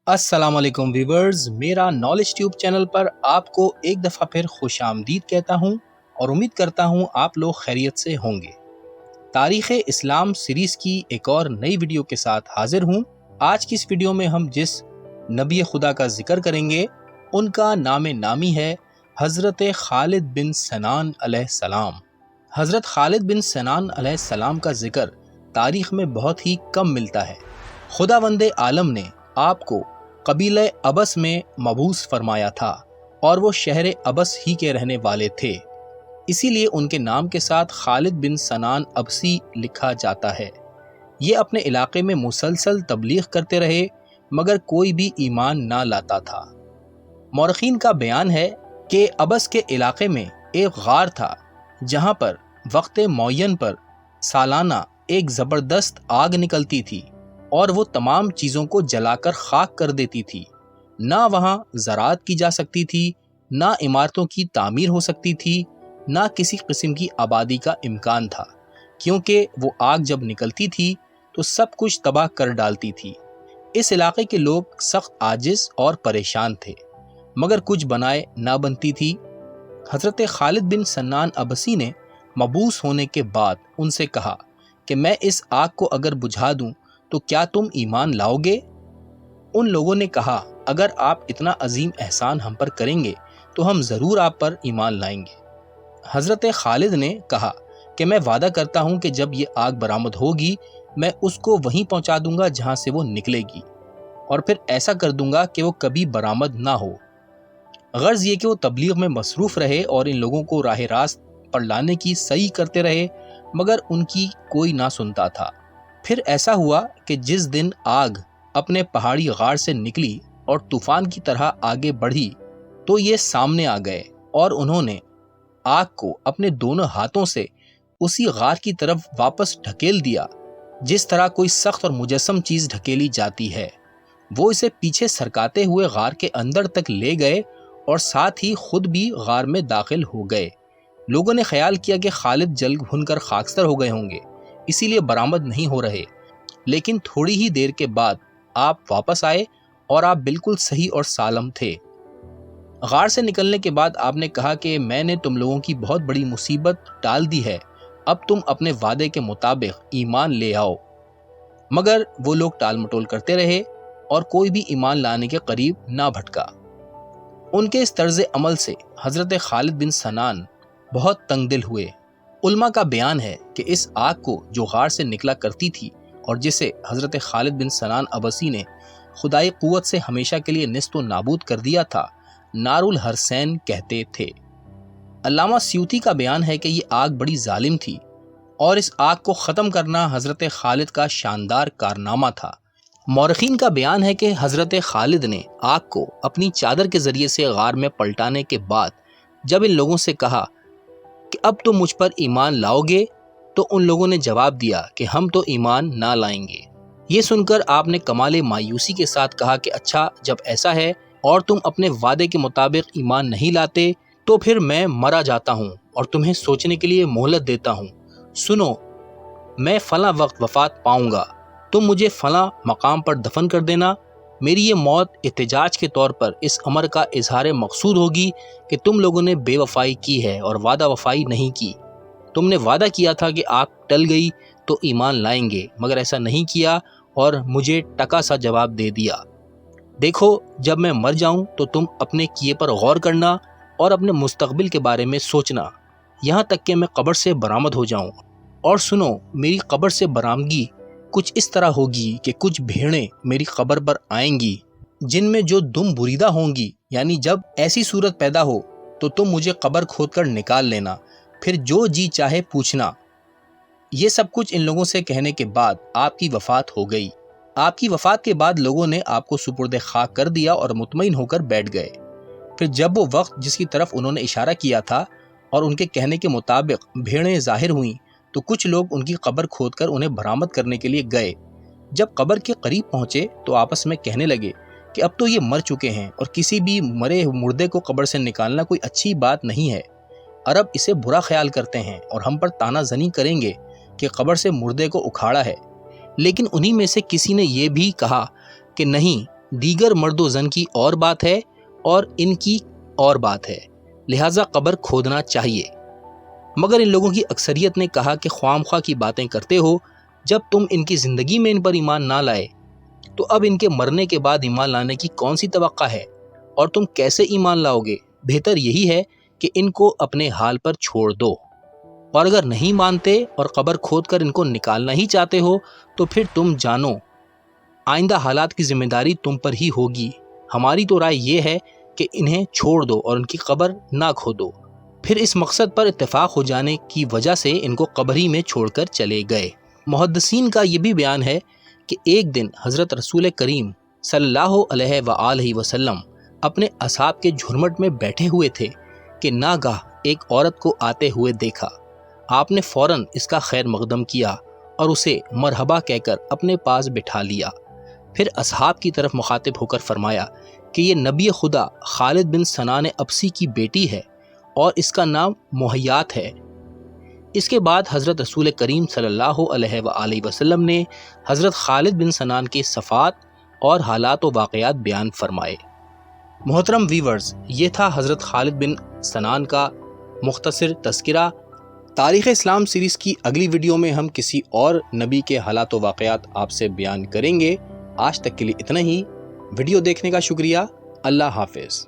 अस्सलाम वालेकुम व्यूवर्स, मेरा नॉलेज ट्यूब चैनल पर आपको एक दफ़ा फिर खुश आमदीद कहता हूँ और उम्मीद करता हूँ आप लोग खैरियत से होंगे। तारीख़ इस्लाम सीरीज़ की एक और नई वीडियो के साथ हाजिर हूँ। आज की इस वीडियो में हम जिस नबी खुदा का जिक्र करेंगे उनका नाम नामी है हज़रत खालिद बिन सनान अलैहिस्सलाम। हज़रत खालिद बिन सनान अलैहिस्सलाम का जिक्र तारीख़ में बहुत ही कम मिलता है। खुदावंदे आलम ने आपको कबीले अबस में मबूस फरमाया था और वो शहर अबस ही के रहने वाले थे, इसीलिए उनके नाम के साथ खालिद बिन सनान अबसी लिखा जाता है। ये अपने इलाके में मुसलसल तबलीग करते रहे मगर कोई भी ईमान ना लाता था। मौरखीन का बयान है कि अबस के इलाके में एक गार था जहाँ पर वक्त मुअय्यन पर सालाना एक ज़बरदस्त आग निकलती थी और वो तमाम चीज़ों को जलाकर खाक कर देती थी। ना वहाँ ज़राअत की जा सकती थी, ना इमारतों की तामीर हो सकती थी, ना किसी किस्म की आबादी का इम्कान था, क्योंकि वो आग जब निकलती थी तो सब कुछ तबाह कर डालती थी। इस इलाके के लोग सख्त आजिज़ और परेशान थे मगर कुछ बनाए ना बनती थी। हज़रत खालिद बिन सन्नान अबसी ने मबूस होने के बाद उनसे कहा कि मैं इस आग को अगर बुझा दूं तो क्या तुम ईमान लाओगे? उन लोगों ने कहा, अगर आप इतना अजीम एहसान हम पर करेंगे तो हम ज़रूर आप पर ईमान लाएंगे। हज़रत खालिद ने कहा कि मैं वादा करता हूँ कि जब ये आग बरामद होगी मैं उसको वहीं पहुँचा दूंगा जहाँ से वो निकलेगी और फिर ऐसा कर दूंगा कि वो कभी बरामद ना हो। गर्ज ये कि वो तबलीग में मसरूफ़ रहे और इन लोगों को राह रास्त पर लाने की सही करते रहे मगर उनकी कोई ना सुनता था। फिर ऐसा हुआ कि जिस दिन आग अपने पहाड़ी गार से निकली और तूफान की तरह आगे बढ़ी तो ये सामने आ गए और उन्होंने आग को अपने दोनों हाथों से उसी गार की तरफ वापस ढकेल दिया जिस तरह कोई सख्त और मुजस्सम चीज़ ढकेली जाती है। वो इसे पीछे सरकाते हुए गार के अंदर तक ले गए और साथ ही खुद भी गार में दाखिल हो गए। लोगों ने ख्याल किया कि खालिद जल भुनकर खाकसर हो गए होंगे, इसीलिए बरामद नहीं हो रहे, लेकिन थोड़ी ही देर के बाद आप वापस आए और आप बिल्कुल सही और सालम थे। गार से निकलने के बाद आपने कहा कि मैंने तुम लोगों की बहुत बड़ी मुसीबत टाल दी है, अब तुम अपने वादे के मुताबिक ईमान ले आओ। मगर वो लोग टाल मटोल करते रहे और कोई भी ईमान लाने के करीब ना भटका। उनके इस तर्ज अमल से हज़रत खालिद बिन सनान बहुत तंगदिल हुए। उल्मा का बयान है कि इस आग को जो गार से निकला करती थी और जिसे हज़रत खालिद बिन सनान अबसी ने खुदाई कुव्वत से हमेशा के लिए निस्तो नाबूद कर दिया था, नारुल हरसैन कहते थे। अल्लामा स्यूती का बयान है कि ये आग बड़ी जालिम थी और इस आग को ख़त्म करना हज़रत खालिद का शानदार कारनामा था। मौरखीन का बयान है कि हज़रत खालिद ने आग को अपनी चादर के ज़रिए से गार में पलटाने के बाद जब इन लोगों से कहा कि अब तुम मुझ पर ईमान लाओगे, तो उन लोगों ने जवाब दिया कि हम तो ईमान ना लाएंगे। ये सुनकर आपने कमाले मायूसी के साथ कहा कि अच्छा, जब ऐसा है और तुम अपने वादे के मुताबिक ईमान नहीं लाते तो फिर मैं मरा जाता हूँ और तुम्हें सोचने के लिए मोहलत देता हूँ। सुनो, मैं फ़लाँ वक्त वफ़ात पाऊँगा, तुम मुझे फ़लाँ मकाम पर दफन कर देना। मेरी ये मौत एहतजाज के तौर पर इस अमर का इजहार मकसूद होगी कि तुम लोगों ने बेवफाई की है और वादा वफाई नहीं की। तुमने वादा किया था कि आग टल गई तो ईमान लाएंगे, मगर ऐसा नहीं किया और मुझे टका सा जवाब दे दिया। देखो, जब मैं मर जाऊं तो तुम अपने किए पर गौर करना और अपने मुस्तकबिल के बारे में सोचना, यहाँ तक कि मैं कब्र से बरामद हो जाऊं। और सुनो, मेरी कब्र से बरामदगी कुछ इस तरह होगी कि कुछ भेड़ें मेरी कब्र पर आएंगी जिनमें जो दुम बुरीदा होंगी, यानी जब ऐसी सूरत पैदा हो तो तुम मुझे कब्र खोद कर निकाल लेना, फिर जो जी चाहे पूछना। ये सब कुछ इन लोगों से कहने के बाद आपकी वफ़ात हो गई। आपकी वफ़ात के बाद लोगों ने आपको सुपुर्द खाक कर दिया और मुतमईन होकर बैठ गए। फिर जब वो वक्त जिसकी तरफ उन्होंने इशारा किया था और उनके कहने के मुताबिक भेड़ें ज़ाहिर हुईं तो कुछ लोग उनकी कब्र खोदकर उन्हें बरामद करने के लिए गए। जब कब्र के करीब पहुंचे तो आपस में कहने लगे कि अब तो ये मर चुके हैं और किसी भी मरे मुर्दे को कब्र से निकालना कोई अच्छी बात नहीं है। अरब इसे बुरा ख्याल करते हैं और हम पर तानाजनी करेंगे कि कब्र से मुर्दे को उखाड़ा है। लेकिन उन्हीं में से किसी ने यह भी कहा कि नहीं, دیگر مرد و زن کی اور بات ہے اور ان کی اور بات ہے، لہٰذا قبر کھودنا چاہیے۔ مگر ان لوگوں کی اکثریت نے کہا کہ خواہ مخواہ کی باتیں کرتے ہو، جب تم ان کی زندگی میں ان پر ایمان نہ لائے تو اب ان کے مرنے کے بعد ایمان لانے کی کون سی توقع ہے، اور تم کیسے ایمان لاؤ گے؟ بہتر یہی ہے کہ ان کو اپنے حال پر چھوڑ دو، اور اگر نہیں مانتے اور قبر کھود کر ان کو نکالنا ہی چاہتے ہو تو پھر تم جانو آئندہ حالات کی ذمہ داری تم پر ہی ہوگی۔ ہماری تو رائے یہ ہے کہ انہیں چھوڑ دو اور ان کی قبر نہ کھودو۔ پھر اس مقصد پر اتفاق ہو جانے کی وجہ سے ان کو قبر ہی میں چھوڑ کر چلے گئے۔ محدثین کا یہ بھی بیان ہے کہ ایک دن حضرت رسول کریم صلی اللہ علیہ وآلہ وسلم اپنے اصحاب کے جھرمٹ میں بیٹھے ہوئے تھے کہ ناگاہ ایک عورت کو آتے ہوئے دیکھا۔ آپ نے فوراً اس کا خیر مقدم کیا اور اسے مرحبا کہہ کر اپنے پاس بٹھا لیا۔ پھر اصحاب کی طرف مخاطب ہو کر فرمایا کہ یہ نبی خدا خالد بن سنان ابسی کی بیٹی ہے اور اس کا نام مہیات ہے۔ اس کے بعد حضرت رسول کریم صلی اللہ علیہ وآلہ وسلم نے حضرت خالد بن سنان کے صفات اور حالات و واقعات بیان فرمائے۔ محترم ویورز، یہ تھا حضرت خالد بن سنان کا مختصر تذکرہ۔ تاریخ اسلام سیریز کی اگلی ویڈیو میں ہم کسی اور نبی کے حالات و واقعات آپ سے بیان کریں گے۔ آج تک کے لیے اتنا ہی۔ ویڈیو دیکھنے کا شکریہ۔ اللہ حافظ۔